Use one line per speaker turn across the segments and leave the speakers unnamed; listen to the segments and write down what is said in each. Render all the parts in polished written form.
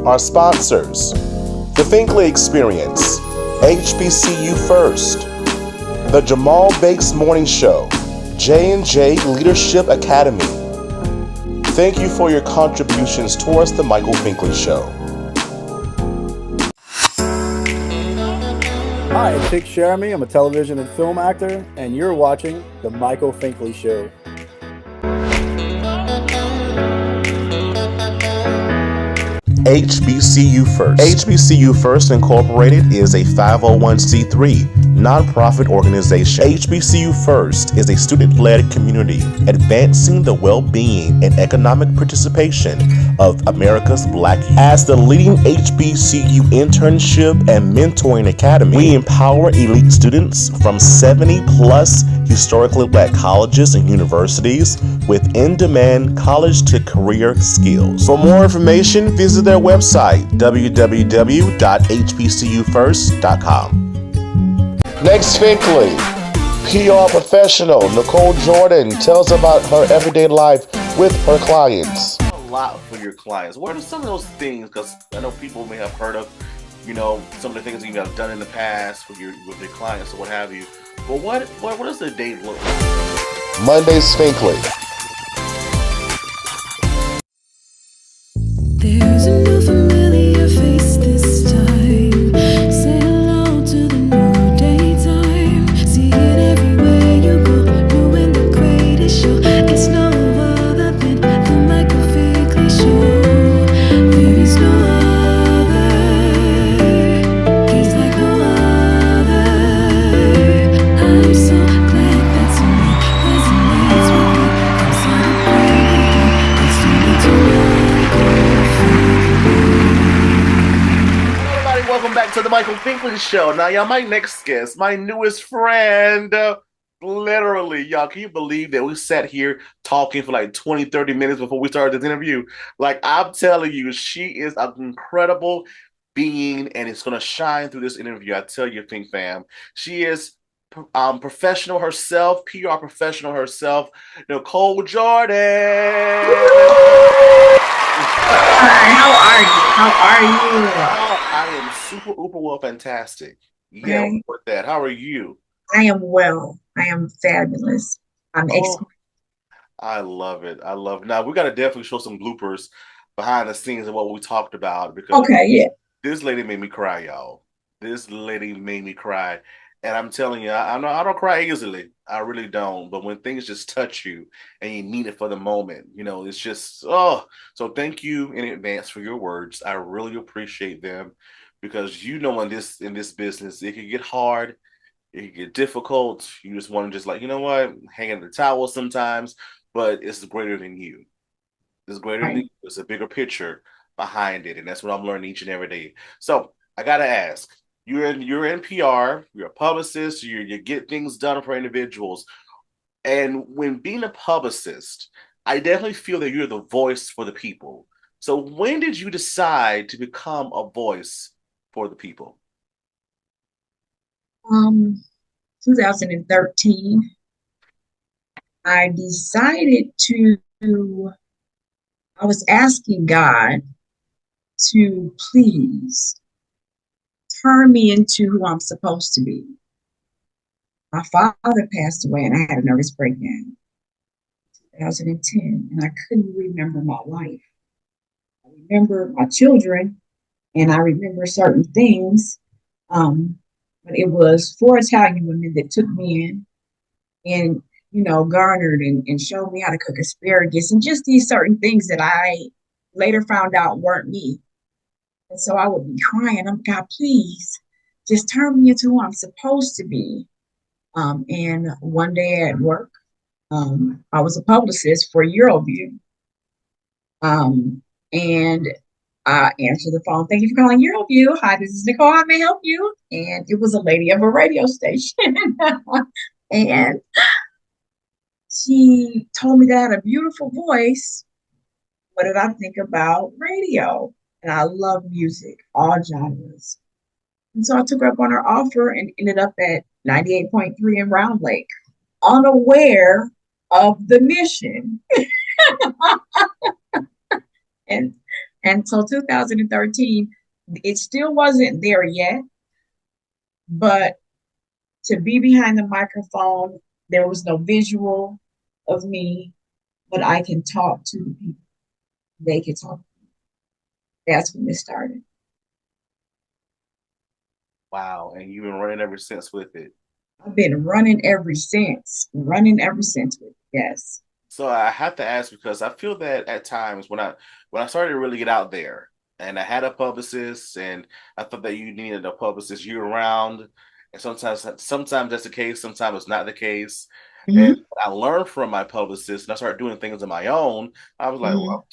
Our sponsors: The Finkley Experience, HBCU First, The Jamal Bakes Morning Show, J&J Leadership Academy. Thank you for your contributions towards The Michael Finkley Show.
Hi, it's Chick Jeremy. I'm a television and film actor, and you're watching The Michael Finkley Show.
HBCU First. HBCU First Incorporated is a 501c3 nonprofit organization. HBCU First is a student-led community advancing the well-being and economic participation of America's Black youth. As the leading HBCU internship and mentoring academy, we empower elite students from 70-plus historically Black colleges and universities with in-demand college-to-career skills. For more information, visit their website, www.hbcufirst.com. Next, Finkley, PR professional Nicole Jordan tells about her everyday life with her clients. A lot for your clients. What are some of those things? Because I know people may have heard of, some of the things you have done in the past with your clients or what have you. But what does the day look like? Mondays, Finkley.
There's a new familiar face this time. Say hello to the new daytime. See it everywhere you go. New and the greatest show. It's no other than the Michael Finkley Show. There is no other. He's like no other. I'm so glad that tonight resonates with me. I'm celebrating. It's tuned to
Welcome back to the Michael Finkley Show. Now, y'all, my next guest, my newest friend, literally, y'all, can you believe that we sat here talking for like 20, 30 minutes before we started this interview? Like, I'm telling you, she is an incredible being, and it's going to shine through this interview. I tell you, Fink fam. She is professional herself, PR professional herself, Nicole Jordan.
Hi, how are you? How are you?
Oh, I am super, uber well, fantastic. Yeah,
Okay.
with that. How are you?
I am well. I am fabulous. I'm
I love it. I love it. Now, we got to definitely show some bloopers behind the scenes of what we talked about because this lady made me cry, y'all. This lady made me cry. And I'm telling you, I don't cry easily. I really don't. But when things just touch you and you need it for the moment, it's just, oh. So thank you in advance for your words. I really appreciate them because in this business, it can get hard. It can get difficult. You just want to just like, hang in the towel sometimes. But it's greater than you. It's greater than you. It's a bigger picture behind it. And that's what I'm learning each and every day. So I got to ask. You're in PR, you're a publicist, you get things done for individuals. And when being a publicist, I definitely feel that you're the voice for the people. So when did you decide to become a voice for the people?
2013. I decided I was asking God to please turn me into who I'm supposed to be. My father passed away and I had a nervous breakdown in 2010, and I couldn't remember my life. I remember my children and I remember certain things, but it was 4 Italian women that took me in and, garnered and showed me how to cook asparagus and just these certain things that I later found out weren't me. And so I would be crying, God, please just turn me into who I'm supposed to be. And one day at work, I was a publicist for Euroview. And I answered the phone. Thank you for calling Euroview. Hi, this is Nicole. How may I help you? And it was a lady of a radio station. And she told me that I had a beautiful voice. What did I think about radio? And I love music, all genres. And so I took her up on her offer and ended up at 98.3 in Round Lake, unaware of the mission. and And so 2013, it still wasn't there yet, but to be behind the microphone, there was no visual of me, but I can talk to the people. They can talk. That's when it started.
Wow. And you've been running ever since with it.
I've been running ever since. Running ever since with it. Yes.
So I have to ask because I feel that at times when I started to really get out there and I had a publicist and I thought that you needed a publicist year round. And sometimes that's the case, sometimes it's not the case. And
Mm-hmm.
I learned from my publicist and I started doing things on my own. I was like,
Mm-hmm.
well,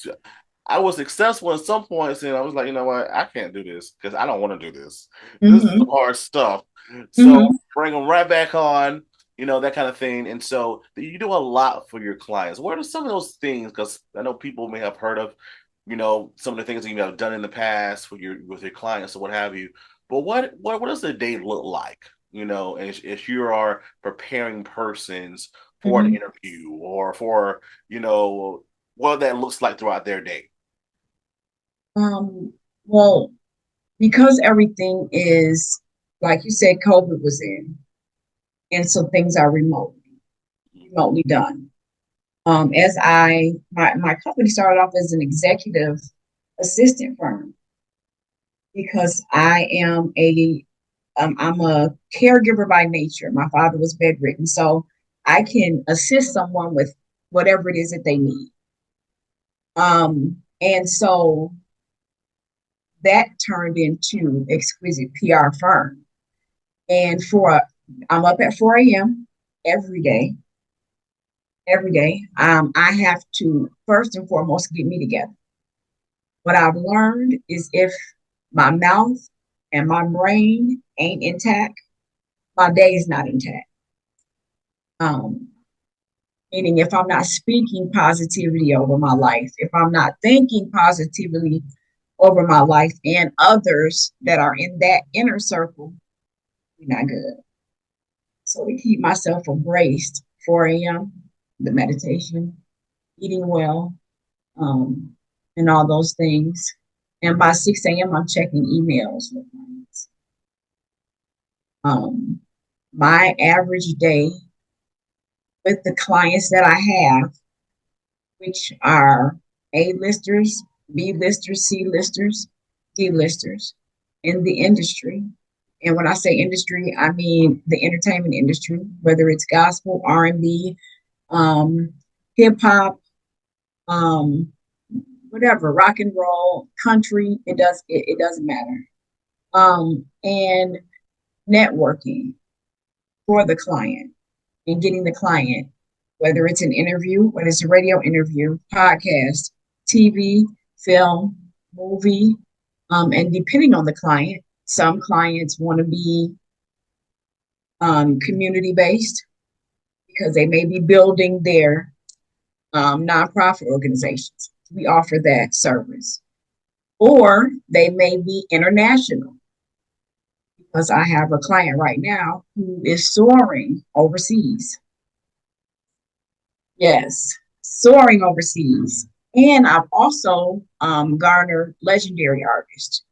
I was successful at some points, and I was like, you know what, I can't do this because I don't want to do this. This is some
Mm-hmm.
hard stuff. So
Mm-hmm.
bring them right back on, that kind of thing. And so you do a lot for your clients. What are some of those things? Because I know people may have heard of, some of the things that you have done in the past with your clients or what have you. But what does the day look like? If you are preparing persons for an
Mm-hmm.
interview or for, what that looks like throughout their day.
Well, because everything is, like you said, COVID was in, and so things are remotely done. As my company started off as an executive assistant firm because I'm a caregiver by nature. My father was bedridden, so I can assist someone with whatever it is that they need. And so that turned into exquisite PR firm. And I'm up at 4 a.m. every day. Every day. I have to first and foremost get me together. What I've learned is if my mouth and my brain ain't intact, my day is not intact. Um, Meaning, if I'm not speaking positivity over my life, if I'm not thinking positively over my life and others that are in that inner circle, we're not good. So to keep myself embraced, 4 a.m., the meditation, eating well, um, and all those things. And by 6 a.m., I'm checking emails with clients. My average day with the clients that I have, which are A-listers, B-listers, C-listers, D-listers in the industry. And when I say industry, I mean the entertainment industry, whether it's gospel, R&B, um, hip hop, um, whatever, rock and roll, country. It doesn't matter. And networking for the client and getting the client, whether it's an interview, whether it's a radio interview, podcast, TV, film, movie, and depending on the client, some clients want to be community based because they may be building their nonprofit organizations. We offer that service. Or they may be international because I have a client right now who is soaring overseas. Yes, soaring overseas. And I've also garnered legendary artists.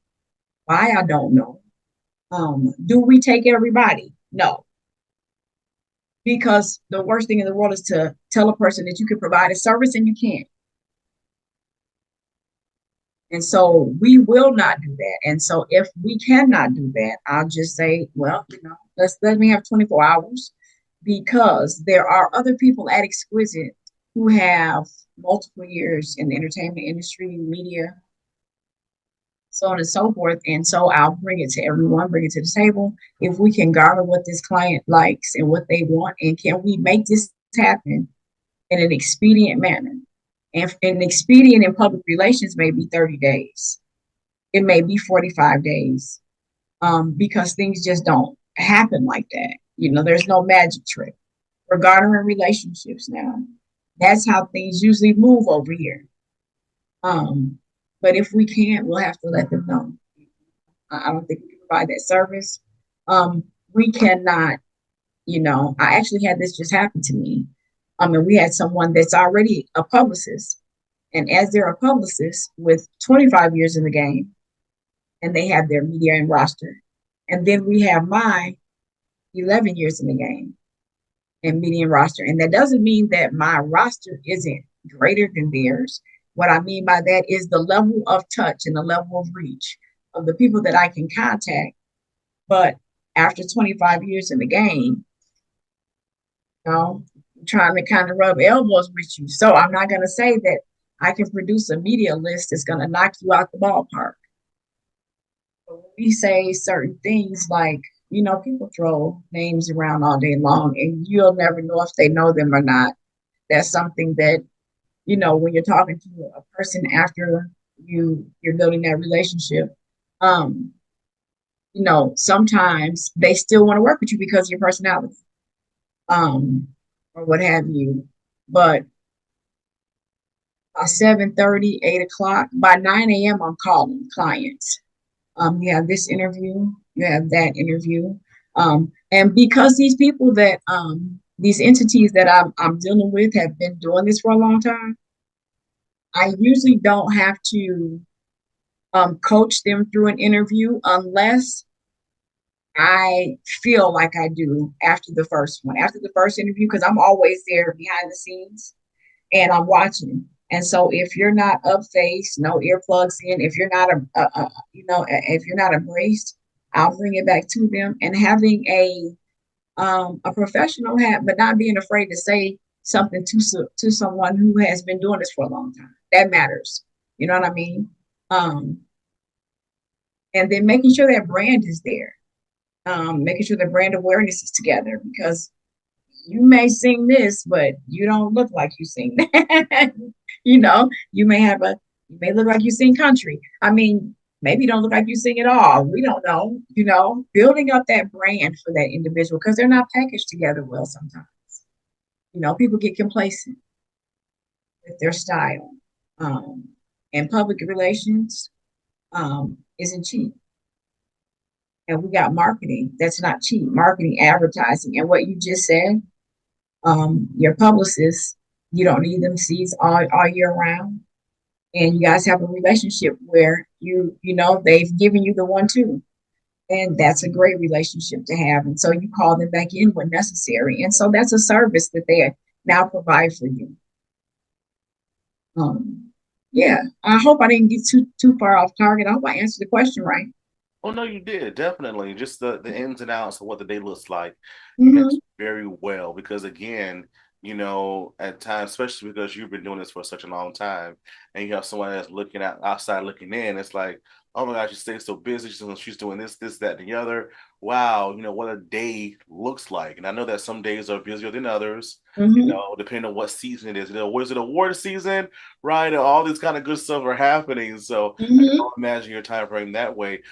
Why, I don't know. Do we take everybody? No, because the worst thing in the world is to tell a person that you can provide a service and you can't. And so we will not do that. And so if we cannot do that, I'll just say, well, let me have 24 hours because there are other people at Exquisite who have multiple years in the entertainment industry, media, so on and so forth. And so I'll bring it to everyone, bring it to the table. If we can garner what this client likes and what they want, and can we make this happen in an expedient manner? And an expedient in public relations may be 30 days. It may be 45 days because things just don't happen like that. There's no magic trick. We're garnering relationships now. That's how things usually move over here. But if we can't, we'll have to let them know. I don't think we can provide that service. We cannot, I actually had this just happen to me. And we had someone that's already a publicist, And as they're a publicist with 25 years in the game, and they have their media and roster. And then we have my 11 years in the game and media and roster. And that doesn't mean that my roster isn't greater than theirs. What I mean by that is the level of touch and the level of reach of the people that I can contact. But after 25 years in the game, you know, trying to kind of rub elbows with you. So I'm not going to say that I can produce a media list that's going to knock you out the ballpark. But when we say certain things like, you know, people throw names around all day long and you'll never know if they know them or not. That's something that, you know, when you're talking to a person after you're building that relationship, um, you know, sometimes they still want to work with you because of your personality, um, or what have you. But by 7:30, 8 o'clock, by 9 a.m., I'm calling clients. You have this interview, you have that interview. And because these people that, these entities that I'm dealing with have been doing this for a long time, I usually don't have to coach them through an interview unless I feel like I do after the first one, after the first interview, because I'm always there behind the scenes and I'm watching. And so if you're not up face, no earplugs in, if you're not you know, if you're not embraced, I'll bring it back to them. And having a professional hat, but not being afraid to say something to someone who has been doing this for a long time. That matters. You know what I mean? Um, and then making sure that brand is there, making sure the brand awareness is together because you may sing this, but you don't look like you sing that. You know, you may look like you sing country. I mean, maybe you don't look like you sing at all. We don't know, you know, building up that brand for that individual because they're not packaged together well sometimes. You know, people get complacent with their style. Um, and public relations isn't cheap. And we got marketing that's not cheap, marketing, advertising. And what you just said, your publicists, you don't need them seats all year round. And you guys have a relationship where you know, they've given you the 1-2. And that's a great relationship to have. And so you call them back in when necessary. And so that's a service that they now provide for you. Yeah, I hope I didn't get too far off target. I hope I answered the question right.
Oh no, you did definitely. Just the ins and outs of what the day looks like. You
Mm-hmm.
mentioned very well because again, you know, at times, especially because you've been doing this for such a long time, and you have someone that's looking outside looking in, it's like, oh my gosh, she stays so busy. She's doing this, that, and the other. Wow, you know what a day looks like. And I know that some days are busier than others. You
Mm-hmm.
know, depending on what season it is. You know, was it award season, right? And all these kind of good stuff are happening. So I
Mm-hmm.
can imagine your time frame that way.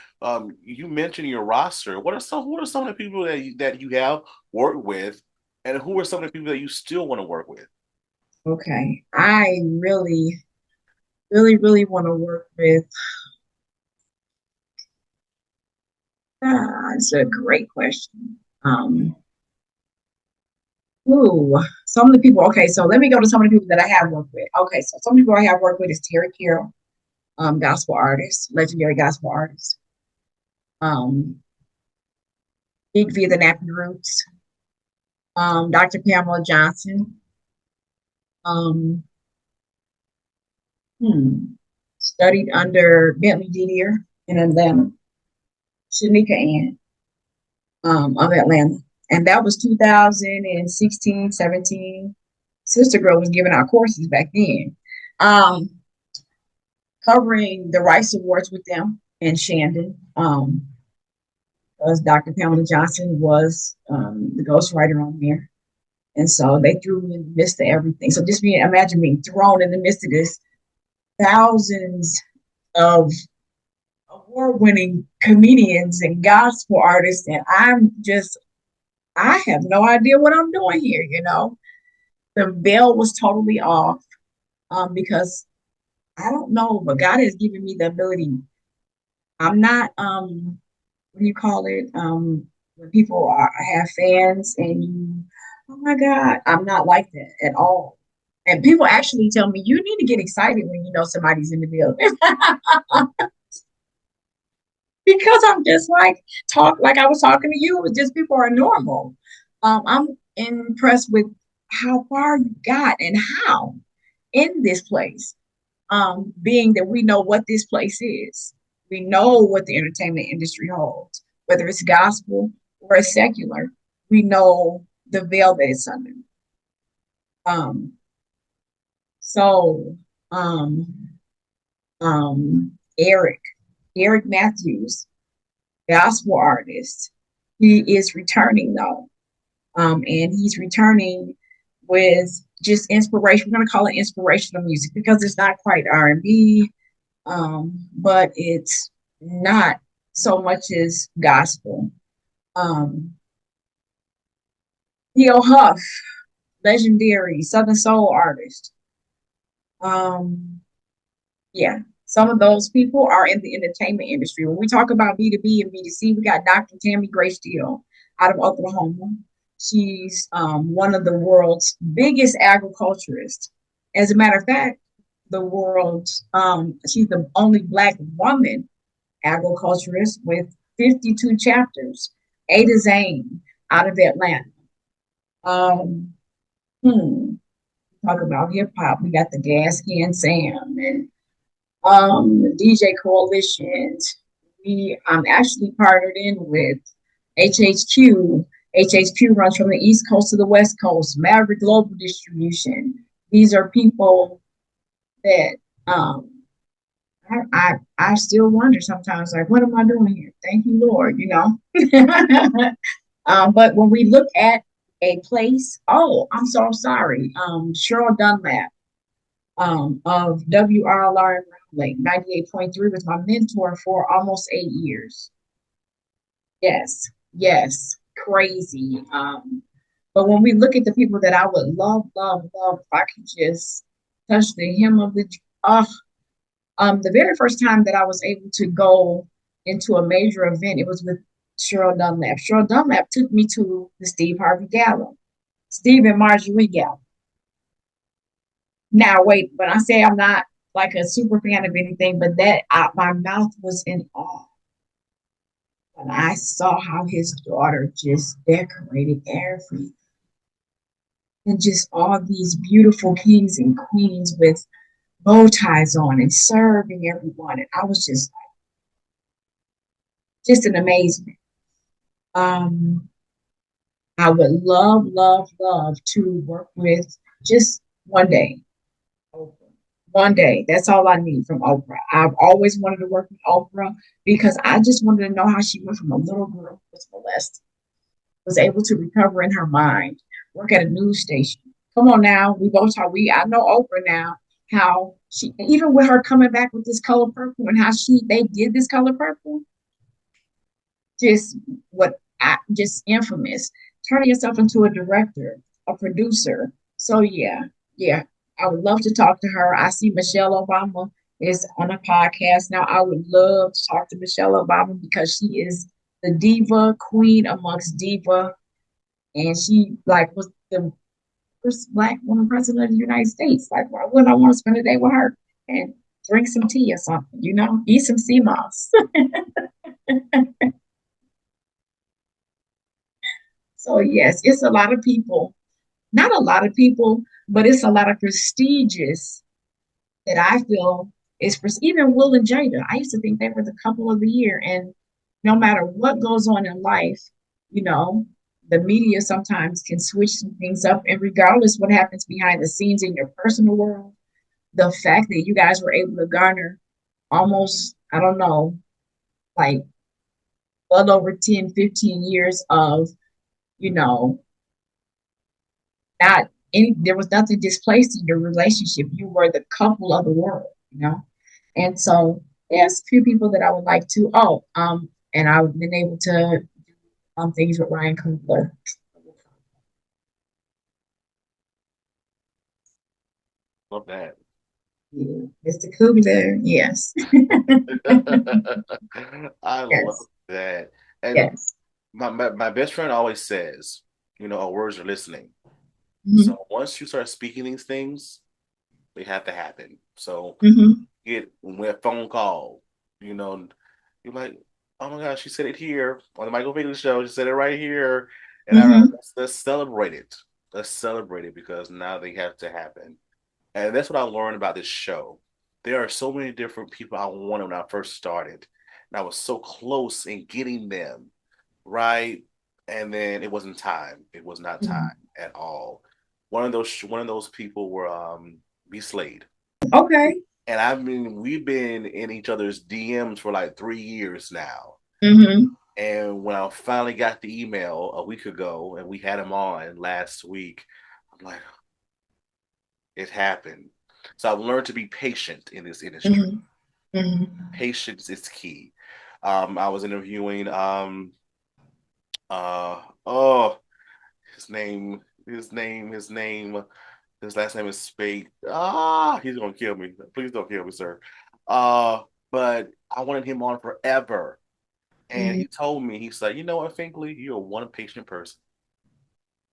You mentioned your roster. What are some of the people that you have worked with, and who are some of the people that you still want to work with?
Okay. I really, really, really want to work with. It's a great question. Some of the people. Okay, so let me go to some of the people that I have worked with. Okay, so some people I have worked with is Terry Carroll, gospel artist, legendary gospel artist. Big V the Nappy Roots, Dr. Pamela Johnson, um, studied under Bentley Didier in Atlanta, Shanika Ann, of Atlanta. And that was 2016, 17. Sister Girl was giving out courses back then. Um, Covering the Rice Awards with them in Shandon. Because Dr. Pamela Johnson was the ghostwriter on there. And so they threw me in the midst of everything. So just imagine being thrown in the midst of this thousands of award-winning comedians and gospel artists, and I have no idea what I'm doing here. You know, the veil was totally off because I don't know, but God has given me the ability. I'm not what do you call it? When have fans and you, oh my God, I'm not like that at all. And people actually tell me, you need to get excited when you know somebody's in the building. Because I'm just like I was talking to you, it's just people are normal. I'm impressed with how far you got and how in this place. Being that we know what this place is. We know what the entertainment industry holds, whether it's gospel or it's secular. We know the veil that it's under. Um, so Eric, Eric Matthews, gospel artist, he is returning though. And he's returning with just inspiration. We're going to call it inspirational music because it's not quite R&B, but it's not so much as gospel. Theo Huff, legendary Southern soul artist. Yeah, some of those people are in the entertainment industry. When we talk about B2B and B2C, we got Dr. Tammy Grace Steele out of Oklahoma. She's one of the world's biggest agriculturists. As a matter of fact, she's the only Black woman agriculturist with 52 chapters. Ada Zane out of Atlanta. Um, Talk about hip hop. We got the Gas Can Sam and DJ Coalitions. I'm actually partnered in with HHQ. HHQ runs from the East Coast to the West Coast. Maverick Global Distribution. These are people that I still wonder sometimes, like, what am I doing here? Thank you, Lord, you know. But when we look at a place, oh, I'm so sorry. Cheryl Dunlap of WRLR in Round Lake 98.3 was my mentor for almost 8 years. Yes, yes, crazy. But when we look at the people that I would love, love, love, if I could just touch the hem of the very first time that I was able to go into a major event, it was with Cheryl Dunlap. Cheryl Dunlap took me to the Steve Harvey Gala, Steve and Marjorie Gala. Now, wait, when I say I'm not like a super fan of anything, but my mouth was in awe when I saw how his daughter just decorated everything. And just all these beautiful kings and queens with bow ties on and serving everyone. And I was just an amazement. I would love, love, love to work with just one day. One day. That's all I need from Oprah. I've always wanted to work with Oprah because I just wanted to know how she went from a little girl who was molested, was able to recover in her mind, work at a news station. Come on now, we both talk. I know Oprah now, how she, even with her coming back with this color purple and how they did this color purple, just infamous. Turning yourself into a director, a producer. So yeah, I would love to talk to her. I see Michelle Obama is on a podcast now. I would love to talk to Michelle Obama because she is the diva queen amongst diva, and she was the first Black woman president of the United States. Like, why would I want to spend a day with her and drink some tea or something? Eat some sea moss. So yes, it's a lot of people. Not a lot of people, but it's a lot of prestigious that I feel is even Will and Jada. I used to think they were the couple of the year, and no matter what goes on in life, the media sometimes can switch some things up, and regardless what happens behind the scenes in your personal world, the fact that you guys were able to garner almost, I don't know, like well over 10, 15 years of, not there was nothing displaced in your relationship. You were the couple of the world. And so there's a few people that I would like to, and I've been able to do things with Ryan Coogler.
Love that.
Yeah, Mr. Coogler, yes.
I love that. And
yes.
my best friend always says, our words are listening. So once you start speaking these things, they have to happen. So get a phone call, you know, you're like, oh my gosh, she said it here on the Michael Finkley show. She said it right here. And let's celebrate it. Let's celebrate it because now they have to happen. And that's what I learned about this show. There are so many different people I wanted when I first started. And I was so close in getting them, right? And then it wasn't time. It was not time at all. One of those people were B Slade.
Okay.
And we've been in each other's DMs for like 3 years now. And when I finally got the email a week ago and we had him on last week, I'm like, it happened. So I've learned to be patient in this industry. Patience is key. I was interviewing oh his last name is Spade. He's gonna kill me. Please don't kill me, sir. But I wanted him on forever. And he told me, he's like, you know what, Finkley, you're one patient person.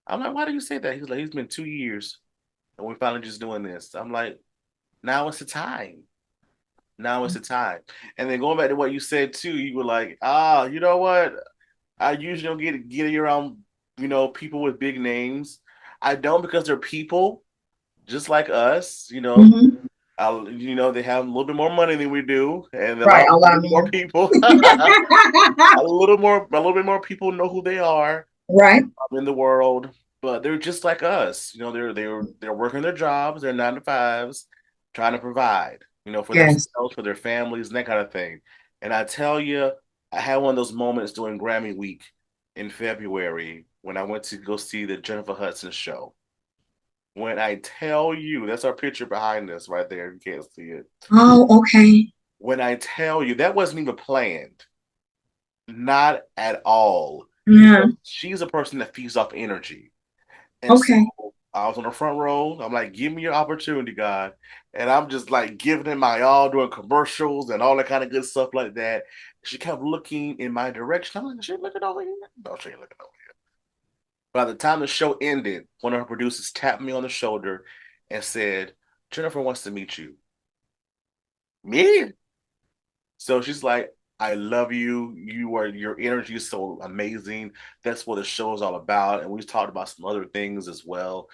I'm like, why do you say that? He's like, it's been 2 years and we're finally just doing this. I'm like, now it's the time. Now it's the time. And then going back to what you said too, you were like, you know what? I usually don't get around, people with big names. I don't because they're people just like us, they have a little bit more money than we do, and a lot more people. A little bit more people know who they are,
right,
in the world, but they're just like us. They're working their jobs, their 9 to 5s, trying to provide, for themselves, for their families, and that kind of thing. And I tell you, I had one of those moments during Grammy week in February when I went to go see the Jennifer Hudson show. When I tell you, that's our picture behind us right there. You can't see it.
Oh, okay.
When I tell you, that wasn't even planned. Not at all.
Yeah.
She's a person that feeds off energy. And so I was on the front row. I'm like, give me your opportunity, God. And I'm just like giving it my all, doing commercials and all that kind of good stuff like that. She kept looking in my direction. I'm like, is she looking over here? No, she ain't looking over here. By the time the show ended, one of her producers tapped me on the shoulder and said, Jennifer wants to meet you. Me? So she's like, I love you. Your energy is so amazing. That's what the show is all about. And we talked about some other things as well.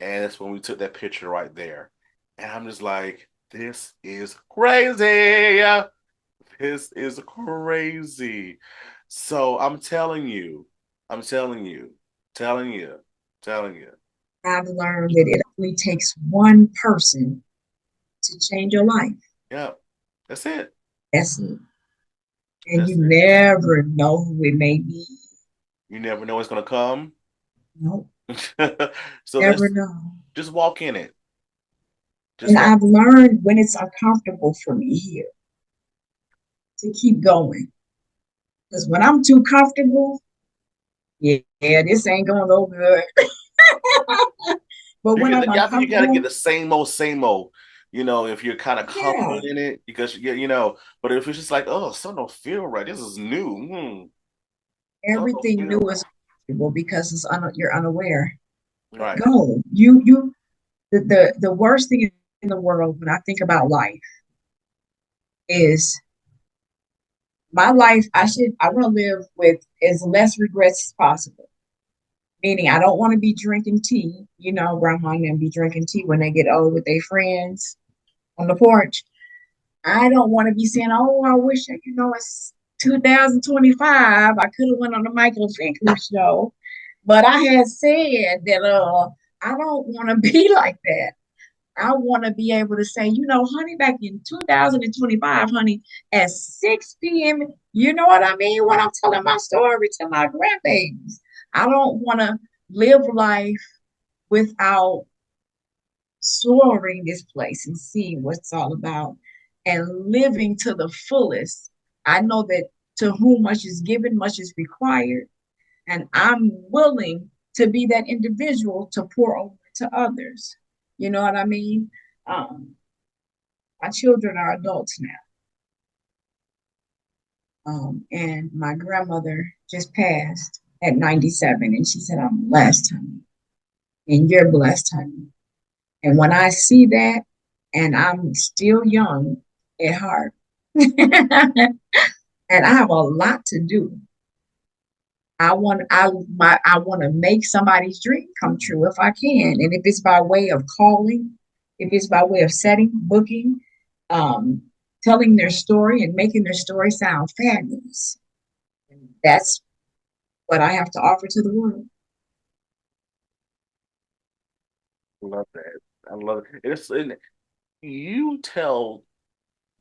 And that's when we took that picture right there. And I'm just like, this is crazy. This is crazy. So I'm telling you, telling you.
I've learned that it only takes one person to change your life.
Yeah, that's it.
That's it. And you never know who it may be.
You never know what's going to come.
Nope.
So
never know.
Just walk in it.
I've learned when it's uncomfortable for me here to keep going. Because when I'm too comfortable, yeah, this ain't going to go good. But when I'm uncomfortable,
you got to get the same old. If you're kind of comfortable in it, because but if it's just like, oh, something don't feel right. This is new.
Everything new is comfortable because you're unaware.
Right.
Go. The worst thing in the world when I think about life is my life. I want to live with as less regrets as possible. Meaning, I don't want to be drinking tea. Grandma and them be drinking tea when they get old with their friends on the porch. I don't want to be saying, "Oh, I wish it's 2025. I could have went on the Michael Finkleys show," but I had said that I don't want to be like that. I want to be able to say, honey, back in 2025, honey, at 6 p.m., you know what I mean? When I'm telling my story to my grandbabies, I don't want to live life without soaring this place and seeing what it's all about and living to the fullest. I know that to whom much is given, much is required. And I'm willing to be that individual to pour over to others. You know what I mean? My children are adults now. And my grandmother just passed at 97, and she said, I'm the last time and you're blessed, honey. And when I see that, and I'm still young at heart, and I have a lot to do. I want to make somebody's dream come true if I can, and if it's by way of calling, if it's by way of setting, booking, um, telling their story and making their story sound fabulous. That's what I have to offer to the world.
Love that. I love it. And you tell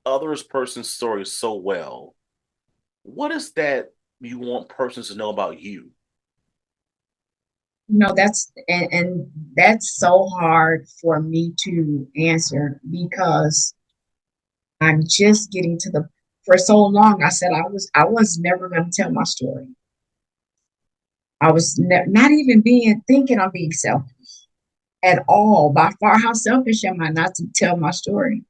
others' person's stories so well. What is that you want persons to know about you?
That's and that's so hard for me to answer because I'm just getting to the for so long I said I was never going to tell my story. I was not even being thinking I'm being selfish at all. By far, how selfish am I not to tell my story?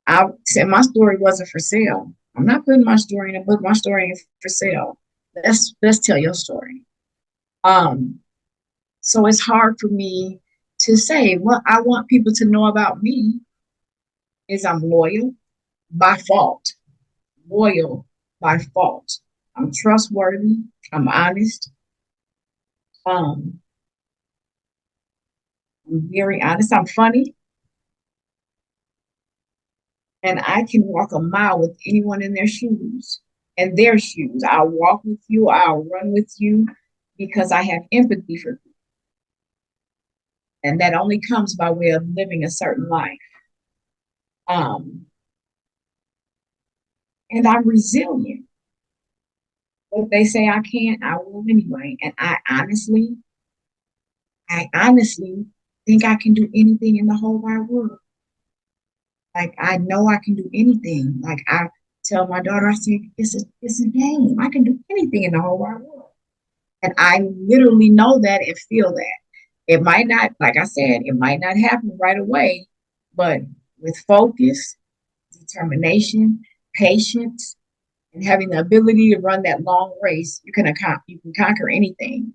I said my story wasn't for sale. I'm not putting my story in a book. My story ain't for sale. Let's tell your story. Um, so it's hard for me to say what I want people to know about me is I'm loyal by fault, loyal by fault. I'm trustworthy. I'm honest. Um, I'm very honest. I'm funny. And I can walk a mile with anyone in their shoes and their shoes. I'll walk with you, I'll run with you because I have empathy for people. And that only comes by way of living a certain life. Um, and I'm resilient. If they say I can't, I will anyway. And I honestly think I can do anything in the whole wide world. Like I know I can do anything. Like I tell my daughter, I say, it's a game. I can do anything in the whole wide world. And I literally know that and feel that. It might not, like I said, it might not happen right away, but with focus, determination, patience, and having the ability to run that long race, you can conquer anything.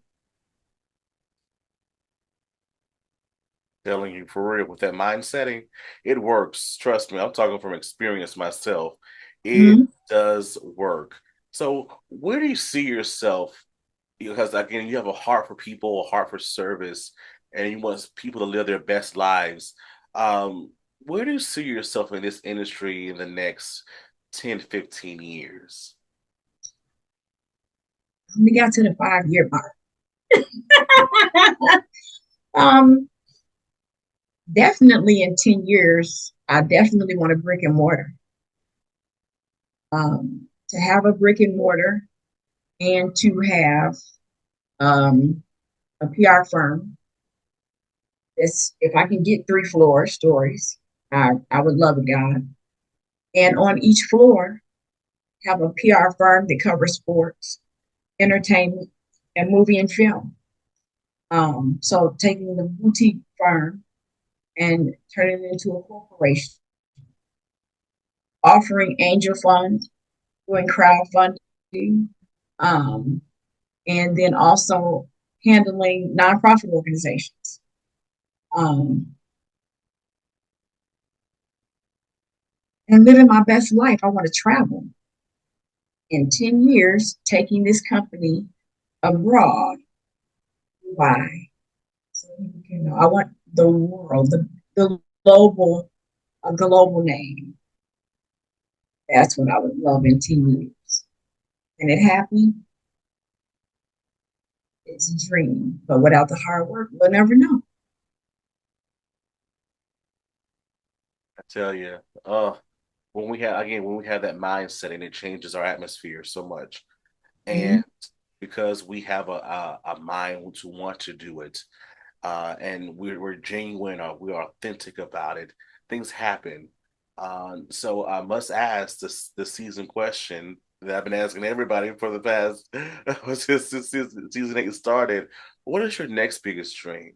Telling you for real, with that mind setting, it works. Trust me, I'm talking from experience myself. It
Mm-hmm.
does work. So, where do you see yourself? Because again, you have a heart for people, a heart for service, and you want people to live their best lives. Where do you see yourself in this industry in the next 10, 15 years?
We got to the 5 year mark. um, Definitely in 10 years, I definitely want a brick and mortar. To have a brick and mortar and to have a PR firm. If I can get 3 floor stories, I would love it, God. And on each floor, have a PR firm that covers sports, entertainment, and movie and film. So taking the boutique firm and turning it into a corporation, offering angel funds, doing crowdfunding, um, and then also handling nonprofit organizations. Um, and living my best life. I want to travel. In 10 years, taking this company abroad. Why? So people can know. I want the world, the global, a global name. That's what I would love in 10 years. And it happened. It's a dream, but without the hard work, we'll never know.
I tell you, when we have that mindset and it changes our atmosphere so much.
Mm-hmm.
And because we have a mind to want to do it, and we're genuine or we're authentic about it, things happen. So I must ask the season question that I've been asking everybody for the past since season 8 started. What is your next biggest dream?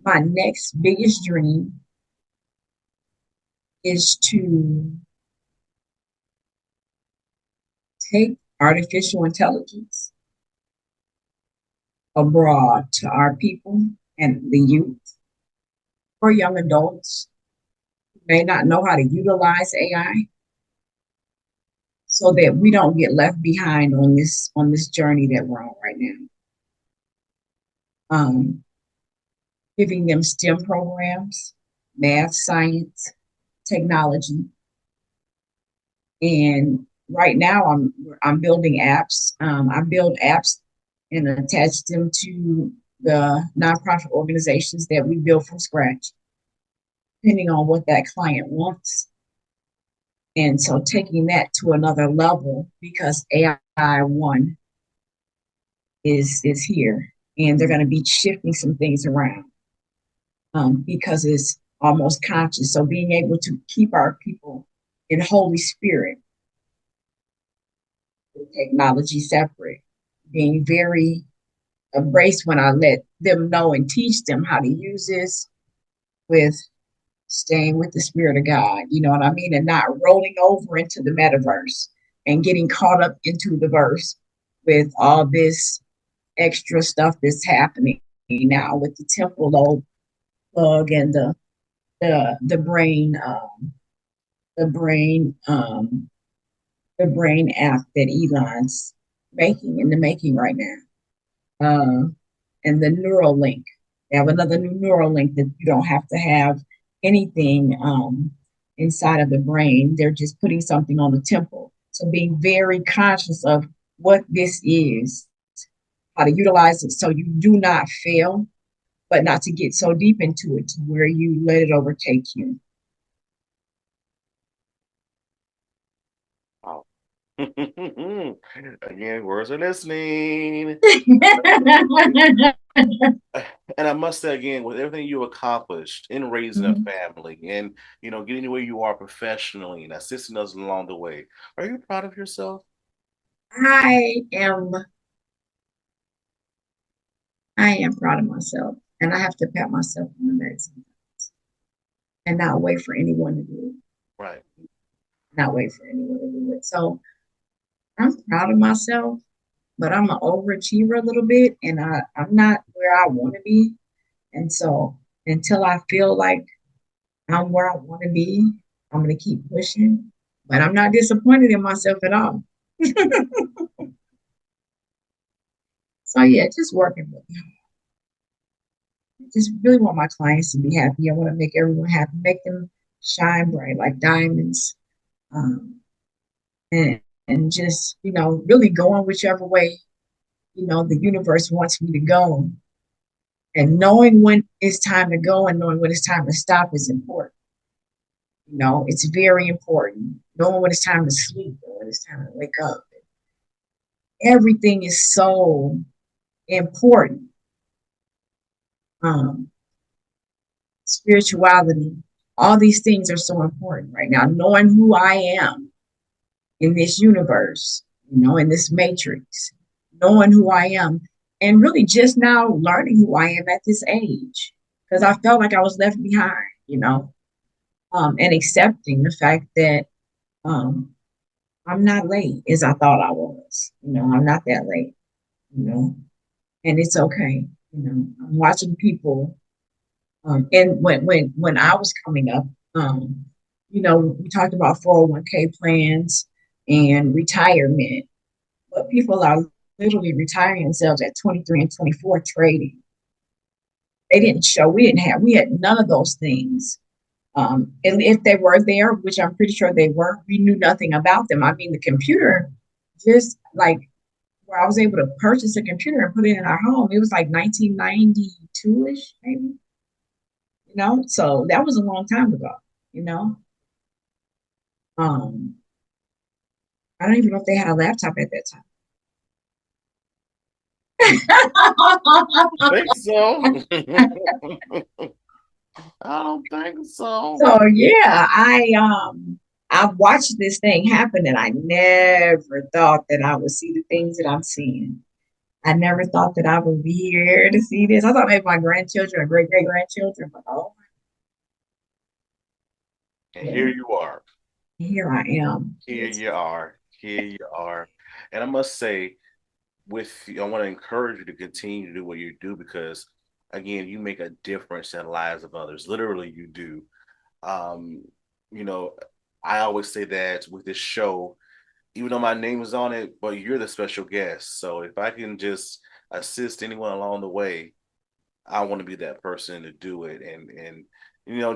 My next biggest dream is to take artificial intelligence abroad to our people and the youth or young adults who may not know how to utilize AI, so that we don't get left behind on this journey that we're on right now. Um, Giving them STEM programs, math, science, technology, and right now I'm building apps. I build apps and attach them to the nonprofit organizations that we build from scratch, depending on what that client wants. And so taking that to another level, because AI one is here, and they're going to be shifting some things around, because it's almost conscious. So being able to keep our people in Holy Spirit, with technology separate, being very embraced when I let them know and teach them how to use this with staying with the Spirit of God, you know what I mean? And not rolling over into the metaverse and getting caught up into the verse with all this extra stuff that's happening now with the temporal lobe plug and the brain the brain the brain app that Elon's making in the making right now. And the neural link. They have another new neural link that you don't have to have anything inside of the brain. They're just putting something on the temple. So being very conscious of what this is, how to utilize it so you do not fail, but not to get so deep into it to where you let it overtake you.
Wow. Again, words are listening. And I must say again, with everything you accomplished in raising a family and getting where you are professionally and assisting us along the way, are you proud of yourself?
I am I am proud of myself, and I have to pat myself on the back sometimes and not wait for anyone to do it.
Right.
Not wait for anyone to do it. So I'm proud of myself, but I'm an overachiever a little bit, and I'm not where I want to be. And so until I feel like I'm where I want to be, I'm going to keep pushing. But I'm not disappointed in myself at all. So yeah, just working with me. I just really want my clients to be happy. I want to make everyone happy, make them shine bright like diamonds, um, and just really going whichever way the universe wants me to go. And knowing when it's time to go and knowing when it's time to stop is important. It's very important. Knowing when it's time to sleep and when it's time to wake up. Everything is so important. Um, Spirituality, all these things are so important right now. Knowing who I am in this universe, in this matrix, knowing who I am, and really just now learning who I am at this age, because I felt like I was left behind, and accepting the fact that um, I'm not late as I thought I was. I'm not that late, and it's okay. I'm watching people, and when I was coming up, we talked about 401k plans and retirement, but people are literally retiring themselves at 23 and 24 trading. We had none of those things. And if they were there, which I'm pretty sure they were, we knew nothing about them. I mean, the computer, just like where I was able to purchase a computer and put it in our home, it was like 1992-ish, maybe, so that was a long time ago, you know. Um, I don't even know if they had a laptop at that time.
I think so. I don't think so.
So yeah, I've watched this thing happen, and I never thought that I would see the things that I'm seeing. I never thought that I would be here to see this. I thought maybe my grandchildren or great great grandchildren, but oh,
And
yeah,
here you are.
here I am.
Here you are. Here you are. And I must say, I want to encourage you to continue to do what you do because, again, you make a difference in the lives of others. Literally, you do. Um, you know, I always say that with this show, even though my name is on it, but you're the special guest. So if I can just assist anyone along the way, I want to be that person to do it. And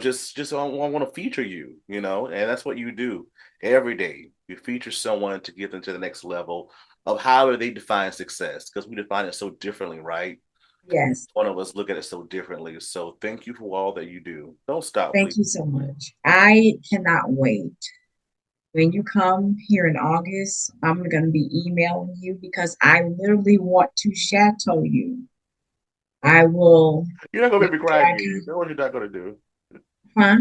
just I want to feature you, and that's what you do every day. You feature someone to get them to the next level of however they define success, because we define it so differently, right?
Yes.
One of us look at it so differently. So thank you for all that you do. Don't stop,
Thank
please.
you so much. I cannot wait. When you come here in August, I'm going to be emailing you because I literally want to chateau you. I will.
You're not gonna make me cry
I
again. That's what you're not gonna do.
Huh?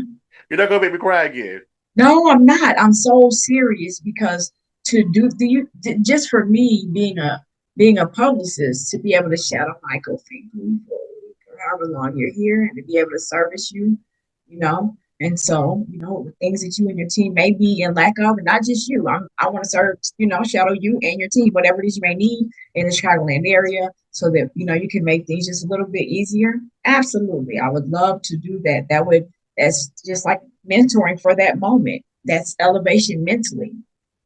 You're not gonna make me cry again.
No, I'm not. I'm so serious because do you just for me being a publicist to be able to shadow Michael Finkley for however long you're here and to be able to service you, you know. And so, the things that you and your team may be in lack of, and not just you. I want to serve, shadow you and your team, whatever it is you may need in the Chicagoland area, so that you can make things just a little bit easier. Absolutely, I would love to do that. That's just like mentoring for that moment. That's elevation mentally.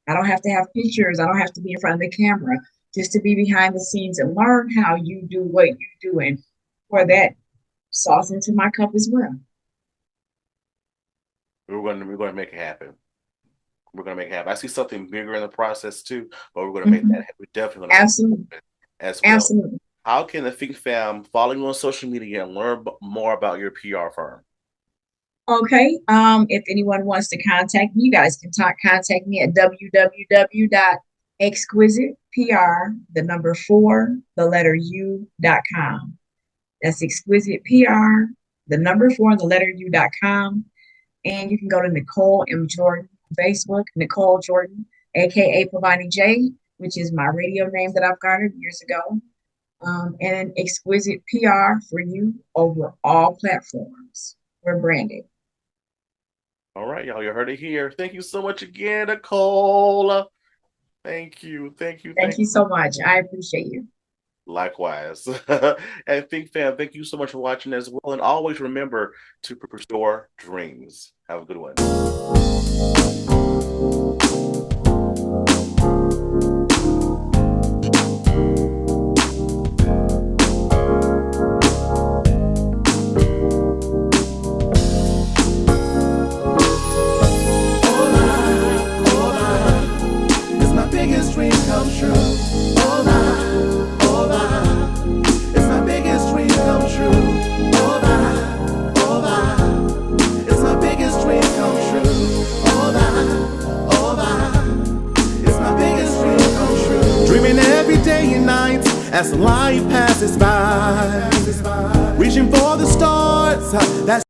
I don't have to have pictures. I don't have to be in front of the camera. Just to be behind the scenes and learn how you do what you do, and pour that sauce into my cup as well.
We're gonna make it happen. We're gonna make it happen. I see something bigger in the process too, but we're gonna make that happen. We're definitely gonna
Absolutely.
make it as well.
Absolutely.
How can the Fink fam follow you on social media and learn more about your PR firm?
Okay. If anyone wants to contact me, you guys can contact me at www.exquisitepr, the number 4, the letter U.com. That's exquisite PR, the number 4, the letter U.com. And you can go to Nicole M. Jordan on Facebook, Nicole Jordan, aka Pavani J, which is my radio name that I've garnered years ago. And exquisite PR for you over all platforms. We're branded.
All right, y'all, you heard it here. Thank you so much again, Nicole. Thank you.
Thank you so much. I appreciate you.
Likewise. And Fink fam, thank you so much for watching as well. And always remember to pursue your dreams. Have a good one.
As life passes by, reaching for the stars. That's